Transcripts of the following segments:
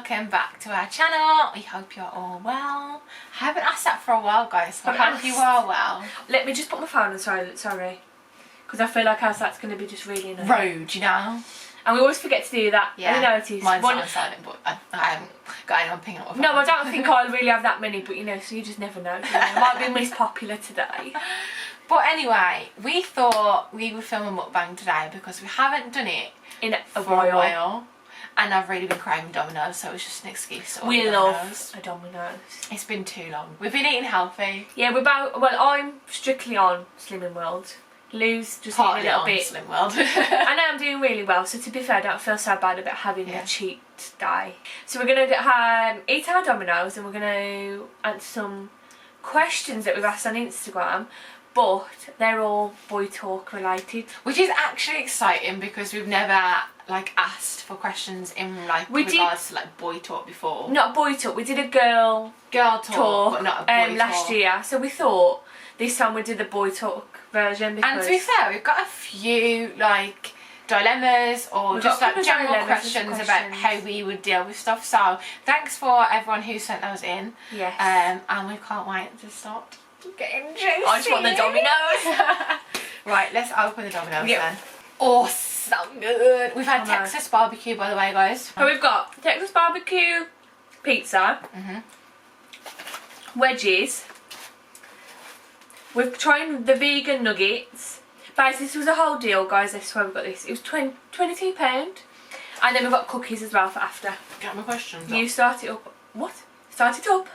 welcome back to our channel. We hope you're all well. I haven't asked that for a while, guys, so I hope you are well. Let me just put my phone on silent, sorry. Because I feel like that's going to be just really annoying. Rude, you know? And we always forget to do that. Yeah, I noticed. mine's on silent, but I haven't got anyone pinging up. No, I don't think I'll really have that many, but you know, so you just never know. I might be most popular today. But anyway, we thought we would film a mukbang today because we haven't done it In a for a while. And I've really been craving Dominos, so it was just an excuse. We love a Domino's. It's been too long. We've been eating healthy. Yeah, I'm strictly on Slimming World. Lou's just eating a little bit. Slim World. I know I'm doing really well, so to be fair, I don't feel so bad about having a cheat day. So we're going to eat our Domino's and we're going to answer some questions that we've asked on Instagram. But they're all boy talk related, which is actually exciting because we've never asked for questions in regards to boy talk before. Not boy talk. We did a girl talk, but not a boy talk last year. So we thought this time we'd do the boy talk version. Because and to be fair, we've got a few dilemmas or just general questions about how we would deal with stuff. So thanks for everyone who sent those in. Yes. And we can't wait to start getting juicy. I just want the Domino's. Right, let's open the Domino's then. Oh, so good. We've had Texas barbecue, by the way, guys. So we've got Texas barbecue pizza, wedges. We've tried the vegan nuggets. Basically, this was a whole deal, guys. This is why we got this. It was £22. And then we've got cookies as well for after. Get my questions You start it up. What? Start it up.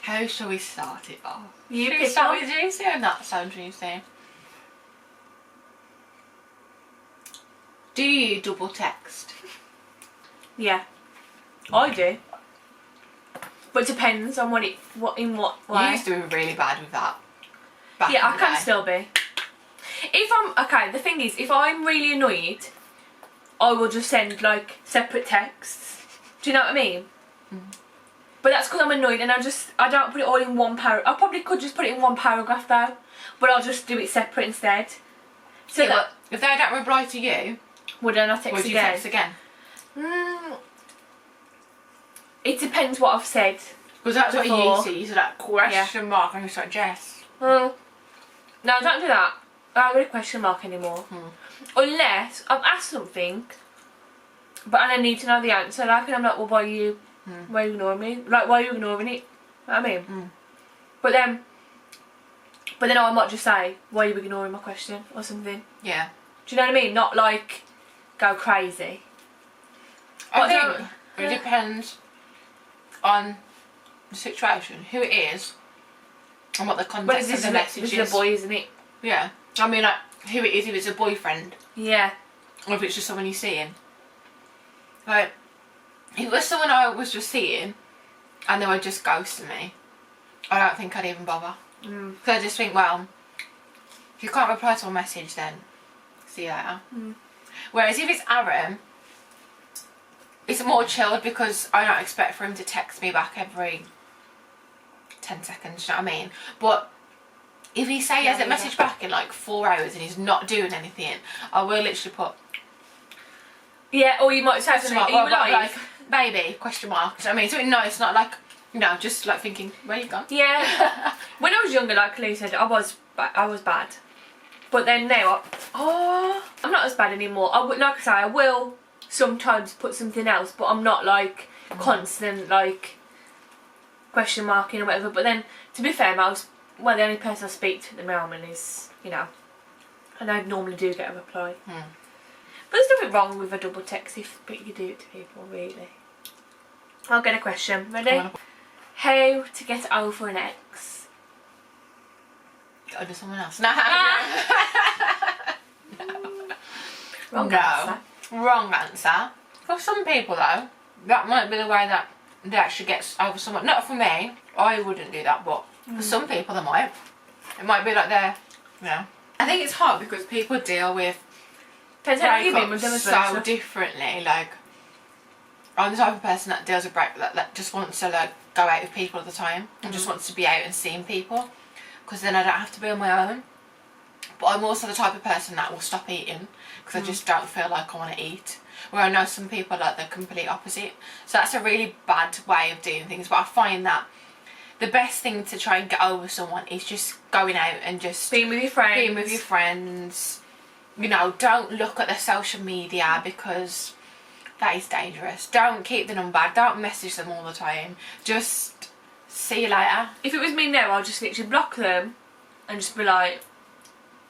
How shall we start it off? You should we start with juicy or not so juicy? Do you double text? Yeah, I do. But it depends on in what way. You used to be really bad with that. Yeah, I can still be. If I'm the thing is, if I'm really annoyed, I will just send separate texts. Do you know what I mean? But that's because I'm annoyed and I don't put it all in one paragraph. I probably could just put it in one paragraph though, but I'll just do it separate instead. So yeah, if they don't reply to you, would I not text would you text again? It depends what I've said. Because that's what you used to. You said question mark and you start Jess. No, I don't do that. I don't really question mark anymore. Unless I've asked something, and I need to know the answer. And I'm like, well, why are you ignoring me? Why are you ignoring it? You know what I mean? But then I might just say, why are you ignoring my question or something? Yeah. Do you know what I mean? Not go crazy. I think it depends on the situation, who it is, and what the context of the message is. This is a boy, isn't it? Yeah. I mean, who it is, if it's a boyfriend. Yeah. Or if it's just someone you're seeing. If it was someone I was just seeing, and they were just ghosting me, I don't think I'd even bother. Because I just think, well, if you can't reply to a message, then see you later. Whereas if it's Aaron, it's more chilled because I don't expect for him to text me back every 10 seconds, you know what I mean? But if he hasn't messaged back in 4 hours and he's not doing anything, I will literally put... Yeah, or you might say something like, baby, question mark, you know what I mean? Something nice, not just thinking, where you gone? Yeah. When I was younger, like Lou said, I was bad. But then now, I'm not as bad anymore. I will sometimes put something else, but I'm not constant question marking or whatever. But then, to be fair, the only person I speak to at the moment is, and I normally do get a reply. But there's nothing wrong with a double text if you do it to people, really. I'll get a question. Ready? How to get over an ex? Go to someone else. No. Wrong answer. Wrong answer. For some people though, that might be the way that they actually get over someone. Not for me, I wouldn't do that, but for some people they might. It might be they're, I think it's hard because people deal with breakups so differently. I'm the type of person that deals with that just wants to go out with people all the time and just wants to be out and seeing people, because then I don't have to be on my own. But I'm also the type of person that will stop eating because I just don't feel like I want to eat. Where I know some people are like the complete opposite. So that's a really bad way of doing things. But I find that the best thing to try and get over someone is just going out and just being with your friends. Being with your friends. You know, don't look at their social media because that is dangerous. Don't keep the number. Don't message them all the time. Just see you later. If it was me now, I'll just literally block them and just be like,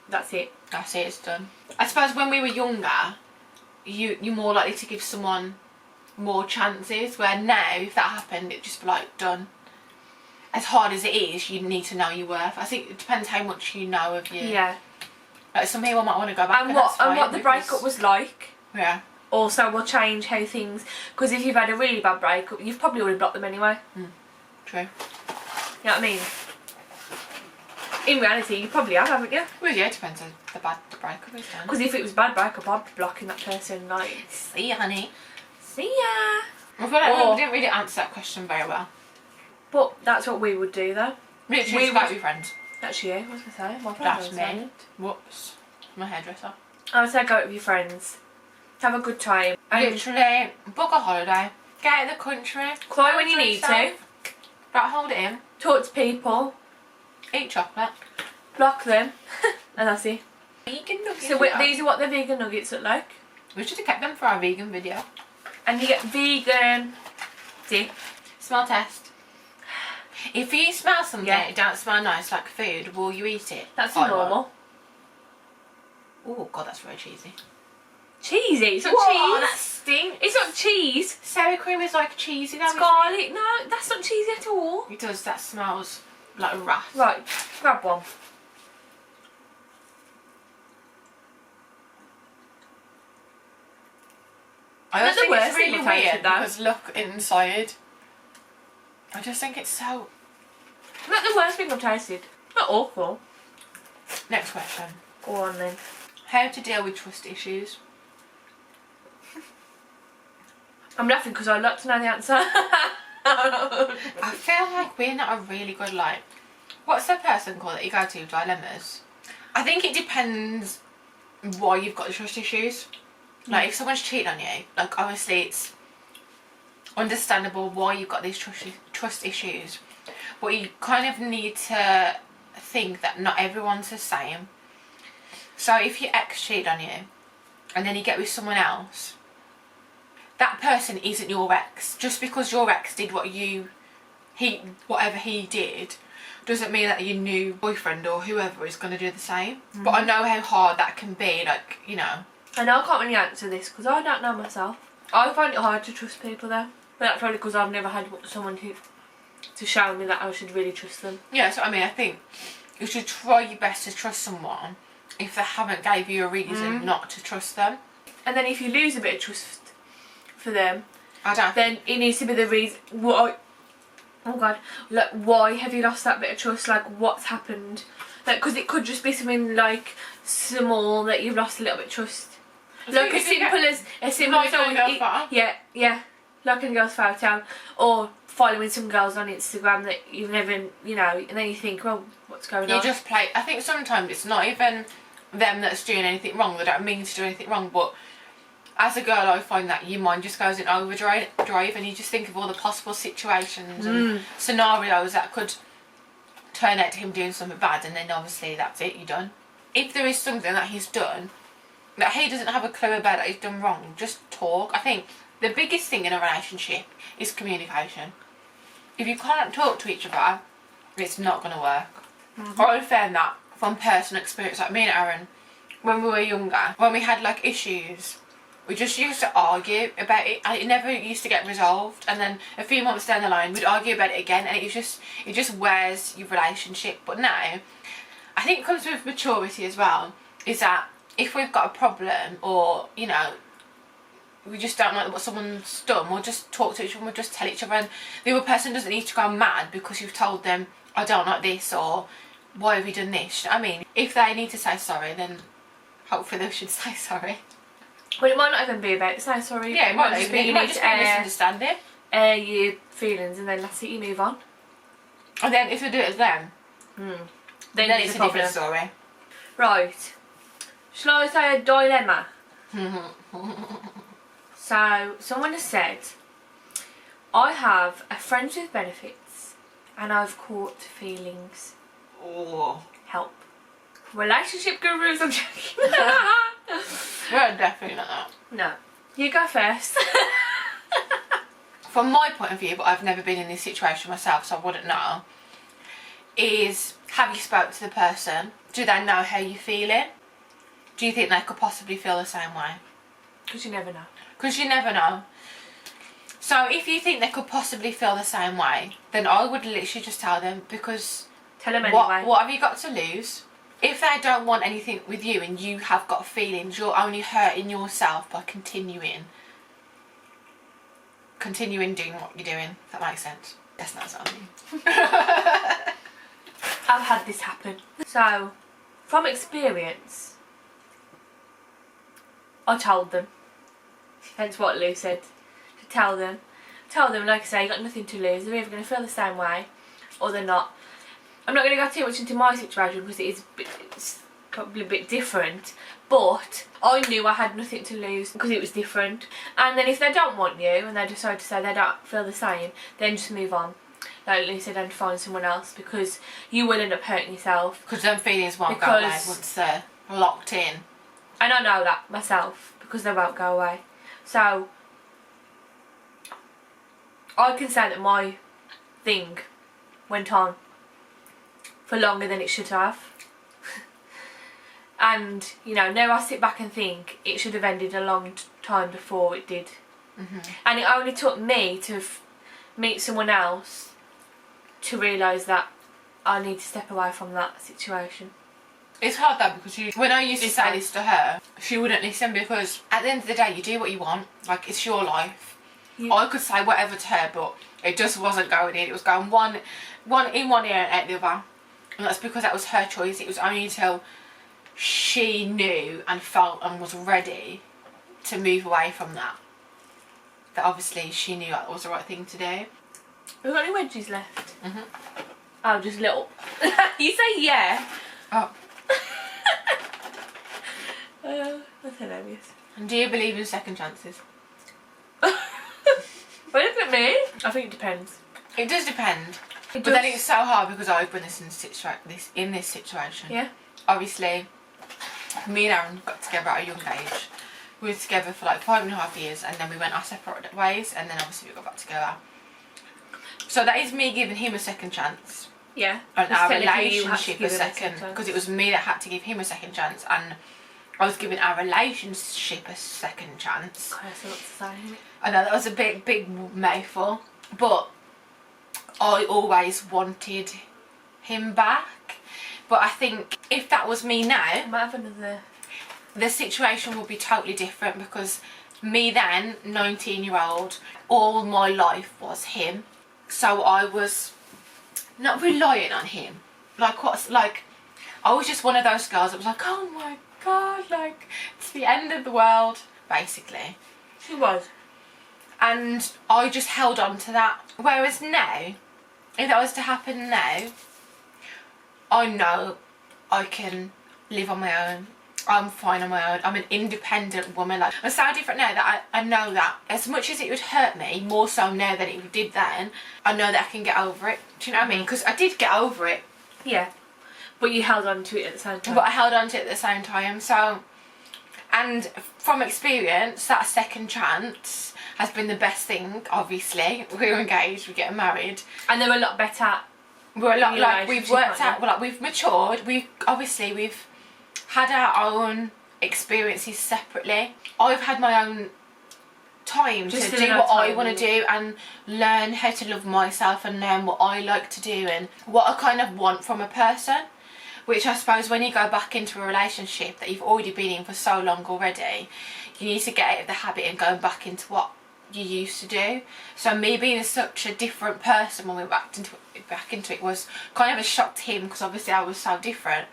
that's it. That's it, it's done. I suppose when we were younger, you're more likely to give someone more chances, where now if that happened it'd just be like done. As hard as it is, you need to know your worth. I think it depends how much you know of you. Yeah. Like some people might want to go back and what the breakup was like. Yeah. Also will change how things, because if you've had a really bad breakup, you've probably already blocked them anyway. True. You know what I mean? In reality, you probably have, haven't you? Well, yeah, it depends on the breakup is done. Because if it was a bad breakup, I'd be blocking that person. Like, see ya, honey. See ya. I feel like we didn't really answer that question very well. But that's what we would do, though. Literally, just go with your friends. That's you. What was I say? My friend That's was me. saying. Whoops. My hairdresser. I would say go with your friends. Have a good time. And literally, book a holiday. Get out of the country. cry when you need to. Don't hold it in. Talk to people. Eat chocolate. Block them. And that's it. Vegan nuggets. So these are what the vegan nuggets look like. We should have kept them for our vegan video. And you get vegan dip. Smell test. If you smell something that it don't smell nice like food, will you eat it? That's normal. Oh god, that's very cheesy. Cheesy? It's not Whoa, cheese. that stinks. It's not cheese. Sour cream is like cheesy though. Garlic? No, that's not cheesy at all. It does, that smells like rat. Right, grab one. I also think it's really thing I've tasted, weird though. because look inside. I just think it's so... Not the worst thing I've tasted. Not awful. Next question. Go on then. How to deal with trust issues? I'm laughing because I'd like to know the answer. I feel like we're not a really good, like... What's the person called that you go to? Dilemmas? I think it depends why you've got the trust issues. Like, if someone's cheating on you, like, obviously it's understandable why you've got these trust issues. But you kind of need to think that not everyone's the same. So if your ex cheated on you, and then you get with someone else, that person isn't your ex. Just because your ex did whatever he did, doesn't mean that your new boyfriend or whoever is going to do the same. But I know how hard that can be, like, you know. I know I can't really answer this because I don't know myself. I find it hard to trust people though. But that's probably because I've never had someone to show me that I should really trust them. Yeah, so I mean, I think you should try your best to trust someone if they haven't gave you a reason not to trust them. And then if you lose a bit of trust for them, then it needs to be the reason why. Oh god, like, why have you lost that bit of trust? Like, what's happened? Like, because it could just be something like small that you've lost a little bit of trust. Like as simple as like a girl's photo? Yeah, like a girl's photo, or following some girls on Instagram that you've never, you know, and then you think, well, what's going on? You just play. I think sometimes it's not even them that's doing anything wrong. They don't mean to do anything wrong, but as a girl, I find that your mind just goes in overdrive, and you just think of all the possible situations and scenarios that could turn out to him doing something bad, and then obviously that's it, you're done. If there is something that he's done that he doesn't have a clue about that he's done wrong, just talk. I think the biggest thing in a relationship is communication. If you can't talk to each other, it's not going to work. I found that from personal experience. Like me and Aaron, when we were younger, when we had like issues, we just used to argue about it, and it never used to get resolved. And then a few months down the line, we'd argue about it again, and it just wears your relationship. But now, I think it comes with maturity as well, is that if we've got a problem, or, you know, we just don't like what someone's done, we'll just talk to each other, we'll just tell each other, and the other person doesn't need to go mad because you've told them, I don't like this, or why have you done this? I mean, if they need to say sorry, then hopefully they should say sorry. Well, it might not even be about saying sorry. Yeah, it might just be a misunderstanding. Air your feelings, and then that's it, you move on. And then if they do it as them, then it's a different story. Right. Shall I say a dilemma? So, someone has said, I have a friends with benefits and I've caught feelings. Oh. Help. Relationship gurus, I'm joking. We're definitely not that. No. You go first. From my point of view, but I've never been in this situation myself, so I wouldn't know, is have you spoke to the person? Do they know how you're feeling? Do you think they could possibly feel the same way? Because you never know. Because you never know. So if you think they could possibly feel the same way, then I would literally just tell them, because Tell them anyway. what have you got to lose? If they don't want anything with you and you have got feelings, you're only hurting yourself by continuing doing what you're doing. If that makes sense. Yes, that's what I mean. I've had this happen. So, from experience, I told them. Hence what Lou said. To tell them, like I say, you got nothing to lose. They're either going to feel the same way or they're not. I'm not going to go too much into my situation because it's probably a bit different, but I knew I had nothing to lose because it was different. And then if they don't want you and they decide to say they don't feel the same, then just move on. Like Lou said, and find someone else, because you will end up hurting yourself. Because them feelings won't go away once they're locked in. And I know that myself, because they won't go away. So I can say that my thing went on for longer than it should have. And, you know, now I sit back and think it should have ended a long time before it did. And it only took me to meet someone else to realise that I need to step away from that situation. It's hard though, because when I used to say this to her, she wouldn't listen, because at the end of the day you do what you want, like it's your life. I could say whatever to her, but it just wasn't going in. It was going one in one ear and out the other. And that's because that was her choice. It was only until she knew and felt and was ready to move away from that obviously she knew that was the right thing to do. Have you got any wedges left? Oh, just little. You say yeah. Oh. That's hilarious. And do you believe in second chances? Well, look at me. I think it depends. It does depend. But then it's so hard because I've been in this situation. Yeah. Obviously, me and Aaron got together at a young age. We were together for like 5.5 years, and then we went our separate ways, and then obviously we got back together. So that is me giving him a second chance. Yeah. And our relationship a second, because it was me that had to give him a second chance, and I was giving our relationship a second chance. God, that's a lot to say. I know that was a big mouthful, but I always wanted him back. But I think if that was me now, I might have another. The situation would be totally different, because me then, 19-year-old, all my life was him. So I was not relying on him. I was just one of those girls that was like, oh my God, like, it's the end of the world, basically. She was. And I just held on to that. Whereas now, if that was to happen now, I know I can live on my own. I'm fine on my own. I'm an independent woman. Like, I'm so different now that I know that as much as it would hurt me, more so now than it did then, I know that I can get over it. Do you know what I mean? Because I did get over it. Yeah. But you held on to it at the same time. But I held on to it at the same time. So, and from experience, that second chance has been the best thing, obviously. We're engaged, we're getting married. And they're a lot better. We're a lot, like, we've worked out, like, we've matured. We've had our own experiences separately. I've had my own time to do what I want to do and learn how to love myself and learn what I like to do and what I kind of want from a person. Which I suppose when you go back into a relationship that you've already been in for so long already, you need to get out of the habit and go back into what you used to do. So me being such a different person when we back into it was kind of a shock to him, because obviously I was so different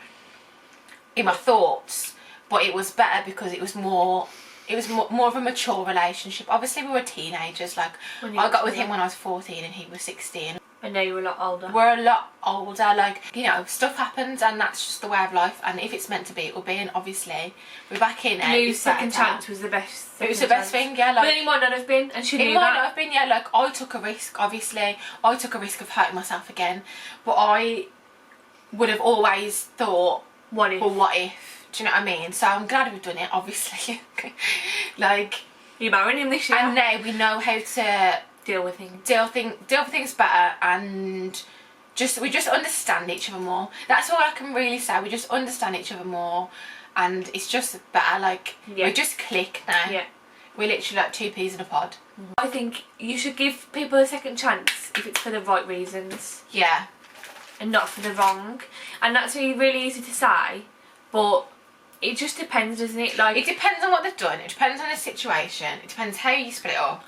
in my thoughts, but it was better because it was more of a mature relationship. Obviously we were teenagers, like I got with him when I was 14 and he was 16. And now you're a lot older. We're a lot older, like, you know, stuff happens and that's just the way of life, and if it's meant to be, it will be, and obviously we're back in it. Lou's second chance was the best. It was the best thing, yeah. Like, but then it might not have been, and she knew that. It might not have been, yeah. Like, I took a risk, obviously. I took a risk of hurting myself again, but I would have always thought, what if? Well, what if? Do you know what I mean? So I'm glad we've done it, obviously. Like, you're marrying him this year. And now we know how to deal with things. Deal with things better, and we just understand each other more. That's all I can really say. We just understand each other more, and it's just better. Like, we just click now. Yeah. We're literally like two peas in a pod. I think you should give people a second chance if it's for the right reasons. Yeah. And not for the wrong. And that's really easy to say, but it just depends, doesn't it? Like, it depends on what they've done. It depends on the situation. It depends how you split it up.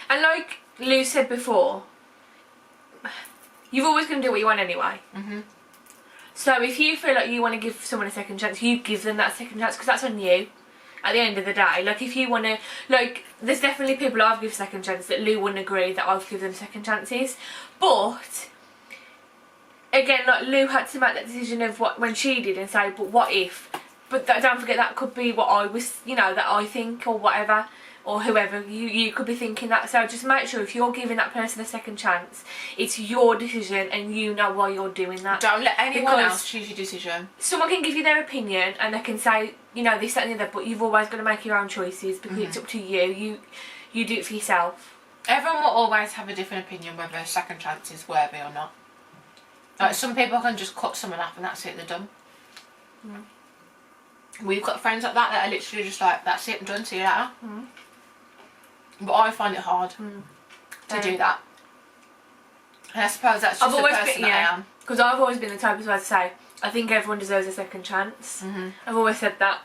And like Lou said before, you're always going to do what you want anyway. So if you feel like you want to give someone a second chance, you give them that second chance, because that's on you at the end of the day. Like, if you want to, like, there's definitely people I've given second chances that Lou wouldn't agree that I've given them second chances. But again, like, Lou had to make that decision of when she did, and say, but what if? But don't forget, that could be what I was, you know, that I think, or whatever. Or whoever, you could be thinking that. So just make sure if you're giving that person a second chance, it's your decision and you know why you're doing that. Don't let anyone else choose your decision. Someone can give you their opinion and they can say, you know, this, that and the other, but you've always got to make your own choices, because it's up to you. You do it for yourself. Everyone will always have a different opinion whether a second chance is worthy or not. Like, some people can just cut someone off and that's it, they're done. We've got friends like that are literally just like, that's it, I'm done, see you later. But I find it hard to do that. And I suppose that's just the person that I am. Because I've always been the type of person to say, I think everyone deserves a second chance. I've always said that.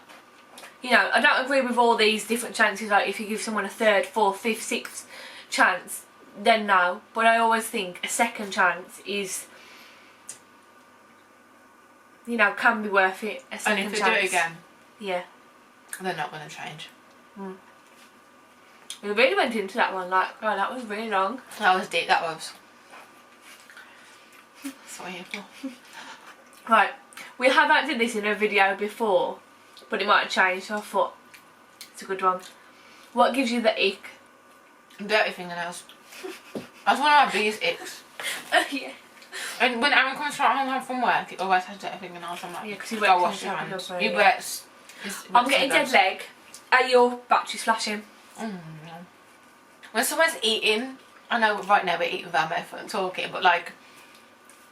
You know, I don't agree with all these different chances, like if you give someone a third, fourth, fifth, sixth chance, then no. But I always think a second chance is, you know, can be worth it. A second and if they chance. do it again, they're not going to change. We really went into that one, like, oh, that was really long. That was deep, that was. That's what I'm here for. Right, we have acted this in a video before, but it might have changed, so I thought it's a good one. What gives you the ick? Dirty fingernails. That's one of my biggest icks. Yeah. And when Aaron comes home from work, he always has dirty fingernails. I'm like, yeah, because he go wash your hands. He works. I'm getting dead leg. Your battery's flashing. When someone's eating, I know right now we're eating with our mouth and talking, but like,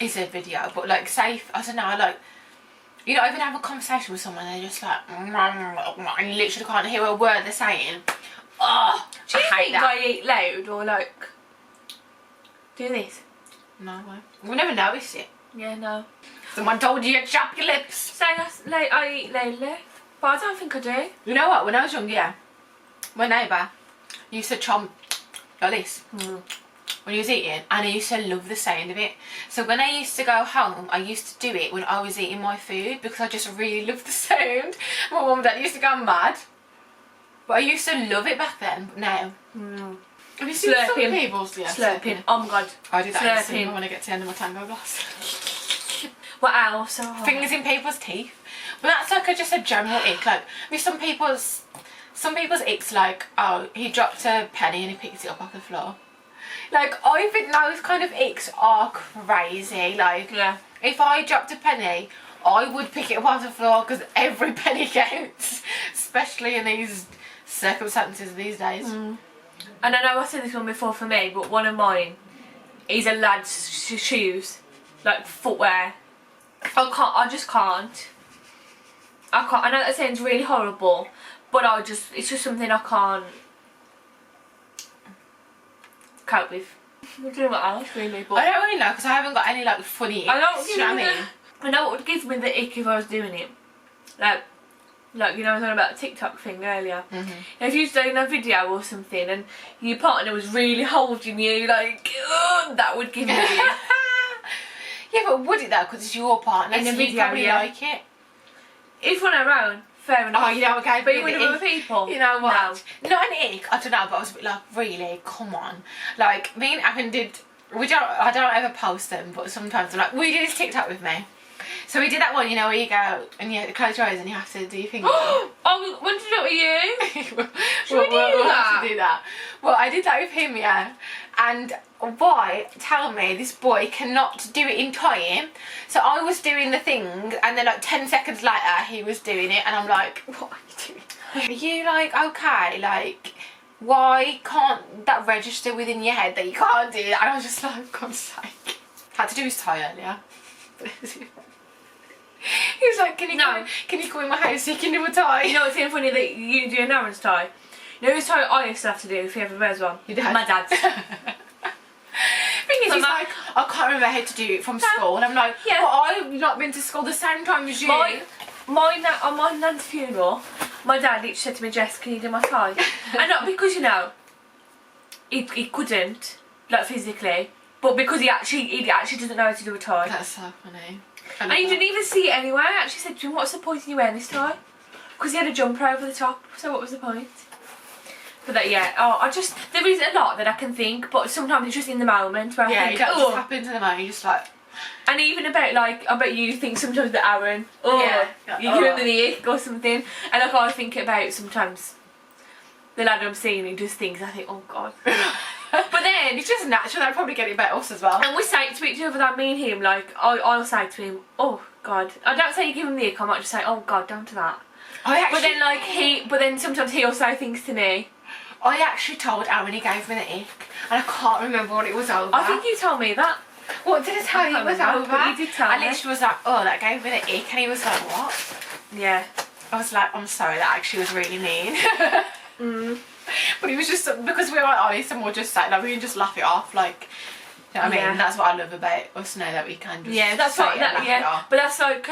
it's a video, but like, say, I don't know, like, you know, even have a conversation with someone, they're just like, and you literally can't hear a word they're saying. Oh, do you think I eat loud, or like, do this? No way. We never noticed it. Yeah, no. Someone told you to chop your lips. Say I eat loudly, but I don't think I do. You know what, when I was younger, my neighbour used to chomp like this when he was eating, and I used to love the sound of it. So when I used to go home, I used to do it when I was eating my food, because I just really loved the sound. My mum and dad used to go mad, but I used to love it back then, but now. Have you seen some people's slurping? Oh my god. I do that slurping when I get to the end of my tango glass. What else? Oh. Fingers in people's teeth. But that's like just a general ick. Like, with some people's icks, like, oh, he dropped a penny and he picked it up off the floor. Like, I think those kind of icks are crazy. Like, if I dropped a penny, I would pick it up off the floor, because every penny counts, especially in these circumstances these days. And I know I said this one before for me, but one of mine is a lad's shoes, like footwear. I just can't. I know that sounds really horrible, but it's just something I can't cope with. I don't know what else really, but I don't really know, because I haven't got any like funny icks, you know what I mean? I know what would give me the ick if I was doing it. Like, you know, I was on about the TikTok thing earlier. If you was doing a video or something and your partner was really holding you, like, that would give me the ick. Yeah, but would it though? Because it's your partner, in a so video, you probably like it. If on our own, fair enough. Oh, you know, okay, but with other people, you know what? No. Not an ick. I don't know, but I was a bit like, really, come on. Like, me and Aaron did I don't ever post them, but sometimes I'm like, will you do this TikTok with me? So we did that one, you know, where you go and you close your eyes and you have to do your finger. Oh, when did you do it with you? we'll have to do that. Well, I did that with him, yeah. And why, tell me, this boy cannot do it in time. So I was doing the thing and then like 10 seconds later he was doing it and I'm like, what are you doing? Are you like, okay, like, why can't that register within your head that you can't do it? And I was just like, God's sake. Had to do his tie earlier. He was like, can you come in my house so you can do a tie? You know what's even funny that you do an Aaron's tie? You know whose tie I used to have to do if he ever wears one? Your dad? My dad's. Thing is, he's like, I can't remember how to do it from school. And I'm like, yeah. Well, I've not been to school the same time as you. On my nan's funeral, my dad literally said to me, Jess, can you do my tie? And not because, you know, he couldn't, like physically, but because he actually doesn't know how to do a tie. That's so funny. And he didn't even see it anyway. I actually said to him, what's the point in you wearing this tie? Because he had a jumper over the top, so what was the point? But that, yeah, there is a lot that I can think, but sometimes it's just in the moment where I think, it just happens in the moment, you're just like... And even about, like, I bet you think sometimes that Aaron, you give him the ick or something, and like I think about sometimes the lad I'm seeing, he does things, I think, oh God. But then it's just natural. I'd probably get it about us as well. And we say to each other, that me and him, like I'll say to him, oh God. I don't say you give him the ick. I might just say, oh God, down to that. But then sometimes he'll say things to me. I actually told Aaron he gave me the ick, and I can't remember what it was over. I think you told me that. What did I tell you it was over? But you did tell me. I literally was like, oh, that gave me the ick, and he was like, what? Yeah. I was like, I'm sorry, that actually was really mean. But it was just because we were honest and we'll just say, like, we can just laugh it off, like, you know what I mean? That's what I love about us now, that we can just that's say what, laugh it off. But that's like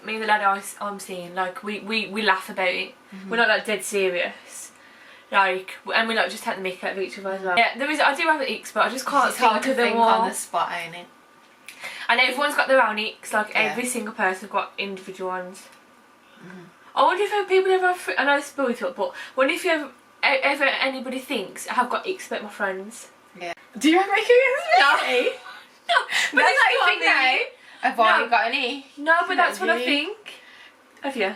me and the lad I'm seeing, like we laugh about it. We're not like dead serious, like, and we like just take the mick out of each other as well. Yeah, I do have the icks, but I just can't think of them all on the spot, ain't it? And everyone's got their own icks, like every single person's got individual ones. I wonder if people ever, I know it's built up, but wonder if you ever anybody thinks I've got icks about my friends. Yeah. Do you have any icks? No. No. But that's what you think now. Have I got any? No, but that's what I think. Have you?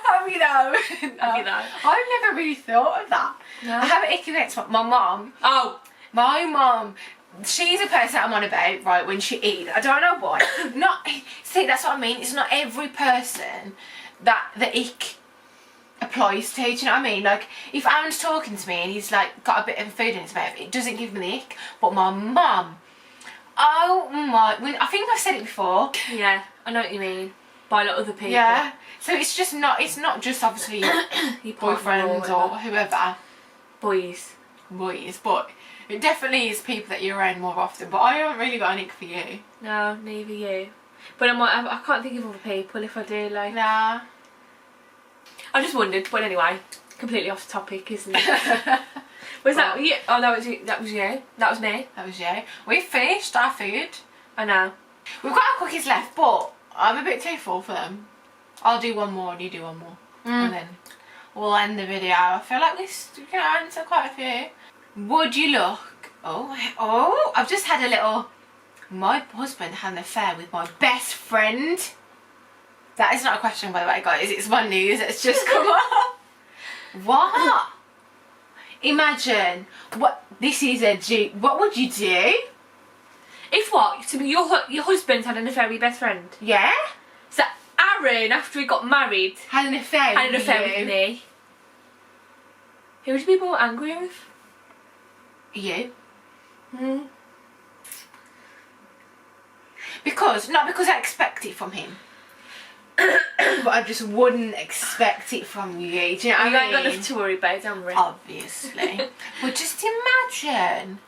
Have you though? Have you though? I've never really thought of that. No. I have an ick against my mum. Oh. My mum. She's a person I'm on about, right, when she eats. I don't know why. See, that's what I mean. It's not every person that the ick applies to. Do you know what I mean? Like, if Aaron's talking to me and he's like got a bit of food in his mouth, it doesn't give me the ick. But my mum, oh my, I think I've said it before. Yeah, I know what you mean. By like other people. Yeah. So it's not just obviously your boyfriends or whoever. Boys, but it definitely is people that you're around more often. But I haven't really got an ick for you. No, neither you. But I can't think of other people if I do, like. Nah. I just wondered, but anyway, completely off topic, isn't it? Was that you? Oh, that was you. That was you. That was me. That was you. We've finished our food. I know. We've got our cookies left, but I'm a bit too full for them. I'll do one more and you do one more. And then we'll end the video. I feel like we can answer quite a few. Would you look... Oh, I've just had a little... My husband had an affair with my best friend. That is not a question, by the way, guys. It's my news. It's just come up. What? Imagine. What? This is a... What would you do? If what? So your husband had an affair with your best friend? Yeah. So Aaron, after he got married... Had an affair with me. Who would you be more angry with? You. Not because I expect it from him. But I just wouldn't expect it from you. Do you know what I mean? You ain't got nothing to worry about, don't worry. Obviously. But just imagine.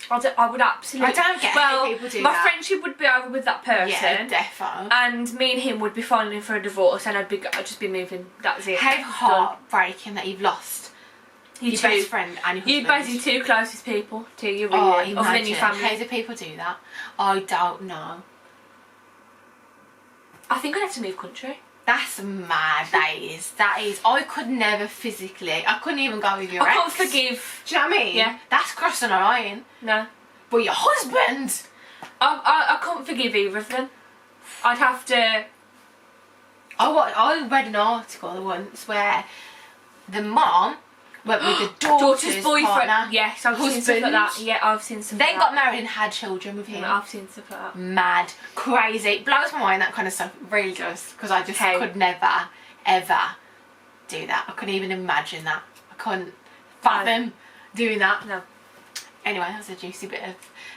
I would absolutely... I don't get how people do my that. friendship would be over with that person. Yeah, defo. And me and him would be filing for a divorce and I'd just be moving. That's it. How heartbreaking that you've lost your best friend and your husband. You're basically two closest people to you, really. Oh, other than your family. How do people do that? I don't know. I think I'd have to move country. That's mad, that is. That is. I could never physically. I couldn't even go with your I ex. can't forgive. Do you know what I mean? Yeah. That's crossing a line. No. But your husband. I can't forgive either of them. I'd have to. I read an article once where the mom went with the daughter's boyfriend. partner. Yes, I've seen stuff like that. Yeah, I've seen stuff They like got that. married and had children with him. I've seen stuff like that. Mad, crazy. It blows my mind, that kind of stuff. It really does. Because I just Hey. could never, ever do that. I couldn't even imagine that. I couldn't fathom doing that. No. Anyway, that was a juicy bit of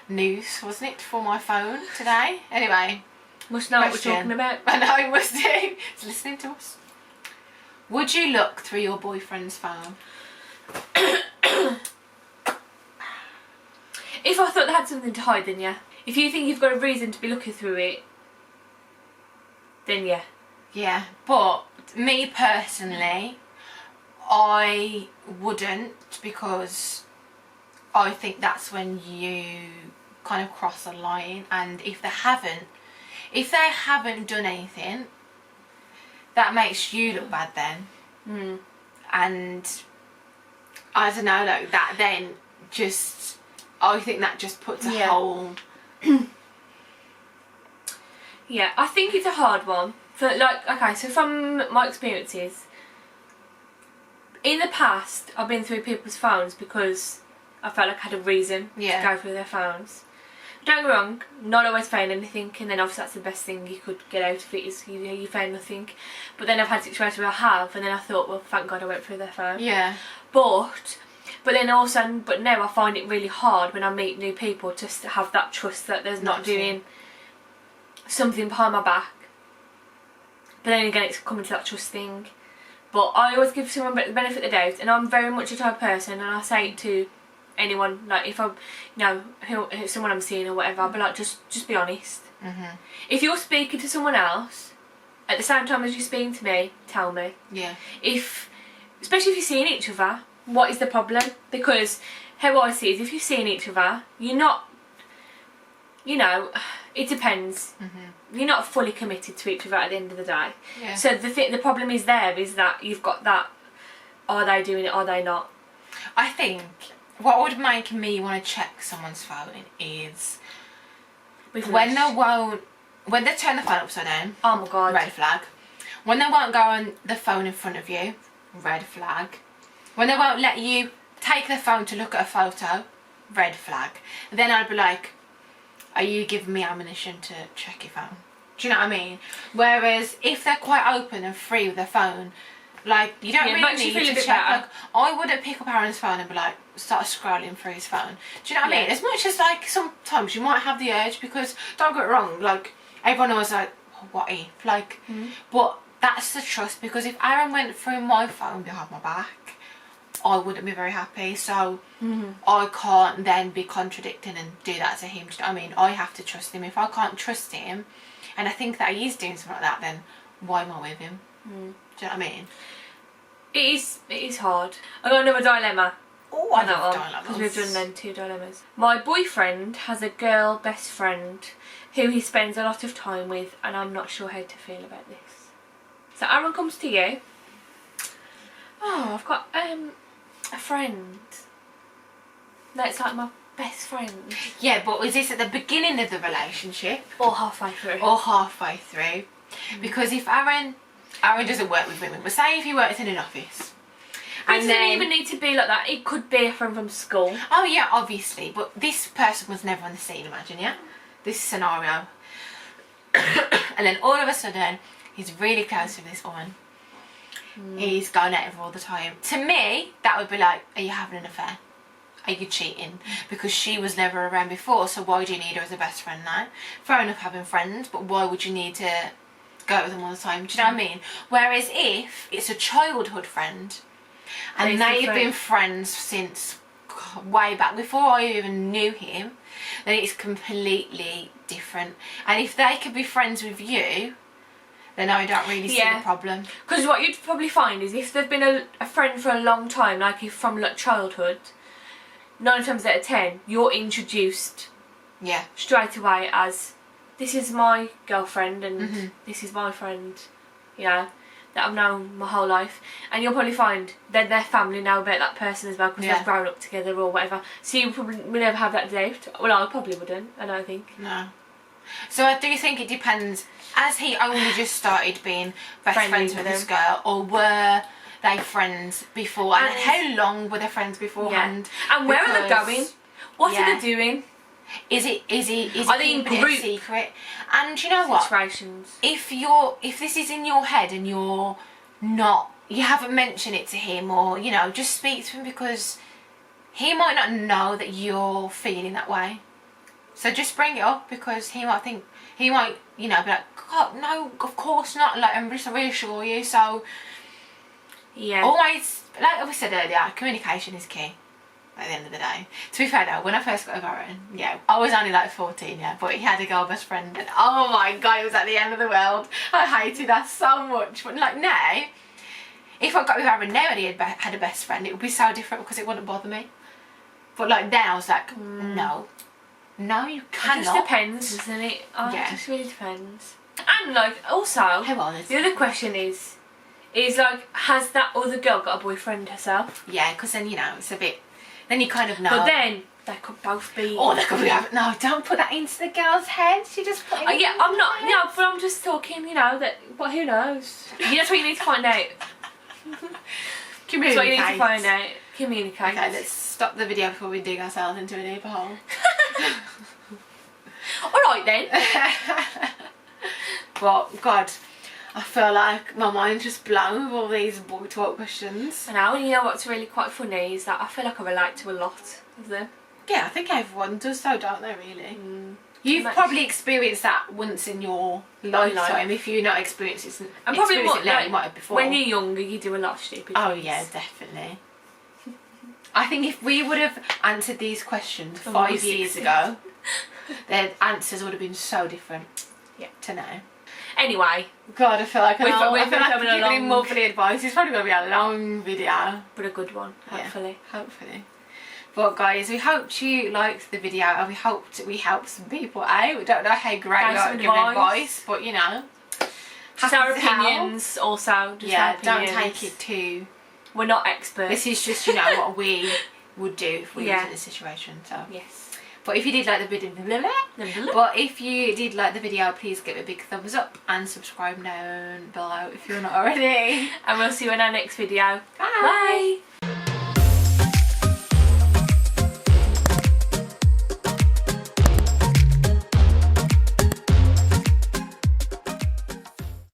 news, wasn't it, for my phone today? Anyway. Must know Question. what we're talking about. I know, he must do. He's listening to us. Would you look through your boyfriend's phone? If I thought they had something to hide, then yeah. If you think you've got a reason to be looking through it, then yeah. Yeah, but me personally, I wouldn't, because I think that's when you kind of cross a line. And if they haven't done anything, that makes you look bad then. And I don't know, like that then just, I think that just puts a whole. Yeah, I think it's a hard one. For like, okay, so from my experiences, in the past, I've been through people's phones because I felt like I had a reason to go through their phones. Don't get me wrong, not always found anything, and then obviously that's the best thing you could get out of it, is you found nothing. But then I've had situations where I have, and then I thought, well, thank God I went through their phone. Yeah. But then also, but now I find it really hard when I meet new people just to have that trust that there's not doing something behind my back. But then again, it's coming to that trust thing. But I always give someone the benefit of the doubt, and I'm very much a type of person, and I say it to anyone, like if I'm, someone I'm seeing or whatever, I'll be like, just be honest. If you're speaking to someone else at the same time as you're speaking to me, tell me. Yeah. Especially if you're seeing each other, what is the problem? Because how I see it is, if you're seeing each other, you're not, it depends. You're not fully committed to each other at the end of the day. Yeah. So the problem is that you've got that, are they doing it, are they not? I think what would make me want to check someone's phone is when they turn the phone upside down. Oh my God. Red flag. When they won't go on the phone in front of you, red flag. When they won't let you take the phone to look at a photo, red flag. Then I'd be like, are you giving me ammunition to check your phone? Do you know what I mean? Whereas if they're quite open and free with their phone, like, you don't really need to check. Like, I wouldn't pick up Aaron's phone and be like, start scrolling through his phone. Do you know what I mean? As much as, like, sometimes you might have the urge, because don't get it wrong, like, everyone was like, oh, what if? Like, but that's the trust, because if Aaron went through my phone behind my back, I wouldn't be very happy. So I can't then be contradicting and do that to him. Do you know what I mean? I have to trust him. If I can't trust him and I think that he's doing something like that, then why am I with him? Do you know what I mean? It is hard. I got another dilemma. Oh, I love dilemmas. Because we've done then 2 dilemmas. My boyfriend has a girl best friend who he spends a lot of time with, and I'm not sure how to feel about this. So Aaron comes to you. Oh, I've got a friend that's like my best friend. Yeah, but is this at the beginning of the relationship? Or halfway through. Or halfway through? Because if Aaron doesn't work with women, but say if he works in an office. It doesn't even need to be like that. It could be a friend from school. Oh yeah, obviously. But this person was never on the scene, imagine, yeah? This scenario. And then all of a sudden, he's really close with this woman. He's going out with her all the time. To me, that would be like, are you having an affair? Are you cheating? Because she was never around before, so why do you need her as a best friend now? Fair enough having friends, but why would you need to go with them all the time? Do you know what I mean? Whereas if it's a childhood friend, and they've been friends since way back, before I even knew him, then it's completely different. And if they could be friends with you, then I don't really see the problem. Because what you'd probably find is if they've been a friend for a long time, like if from like childhood, 9 times out of 10, you're introduced straight away as, this is my girlfriend and this is my friend. you know, that I've known my whole life, and you'll probably find that their family know about that person as well because they've grown up together or whatever. So you probably will never have that doubt. Well, I probably wouldn't. I don't think. No. So I do think it depends. Has he only just started being best friends with this girl, or were they friends before? And how long were they friends beforehand? Yeah. And where are they going? What are they doing? Is it are they in keeping it a secret? And you know what? Situations. If this is in your head and you haven't mentioned it to him, or you know, just speak to him, because he might not know that you're feeling that way. So just bring it up, because he might, you know, be like, God, no, of course not. Like, I'm just reassure you. So yeah, always, like we said earlier, communication is key. At the end of the day. To be fair though, when I first got with Aaron, I was only like 14, but he had a girl best friend, and oh my god, it was like the end of the world. I hated that so much. But like now, if I got with Aaron now and he had a best friend, it would be so different because it wouldn't bother me. But like now, I was like, no, you cannot. It just depends, doesn't it? Oh, it just really depends. And like, also, the other question is like, has that other girl got a boyfriend herself? Yeah, because then, you know, it's a bit... Then you kind of know. But then they could both be. Oh, they could be. No, don't put that into the girl's head. She just put it. Yeah, I'm not. No, but I'm just talking. You know that. But who knows? That's what you need to find out. Communicate. That's what you need to find out. Communicate. Okay, let's stop the video before we dig ourselves into a deeper hole. All right then. But God, I feel like my mind's just blown with all these boy talk questions. I know, and you know what's really quite funny is that I feel like I relate to a lot of them. Yeah, I think everyone does so, don't they, really? You've probably experienced that once in your lifetime, if you're not experiencing it. And probably more, now, you might have before. When you're younger, you do a lot of stupid things. Oh yeah, definitely. I think if we would have answered these questions 5 years ago, their answers would have been so different to now. Anyway, God, I feel like we're giving him monthly advice. It's probably going to be a long video. But a good one, hopefully. Yeah, hopefully. But guys, we hope you liked the video, and we hoped we helped some people out. We don't know how great we are at giving advice, but you know. Just our opinions also. Just our opinions. Don't take it too... We're not experts. This is just, you know, what we would do if we were in this situation. So yes. But if you did like the video, please give it a big thumbs up and subscribe down below if you're not already. And we'll see you in our next video. Bye. Bye.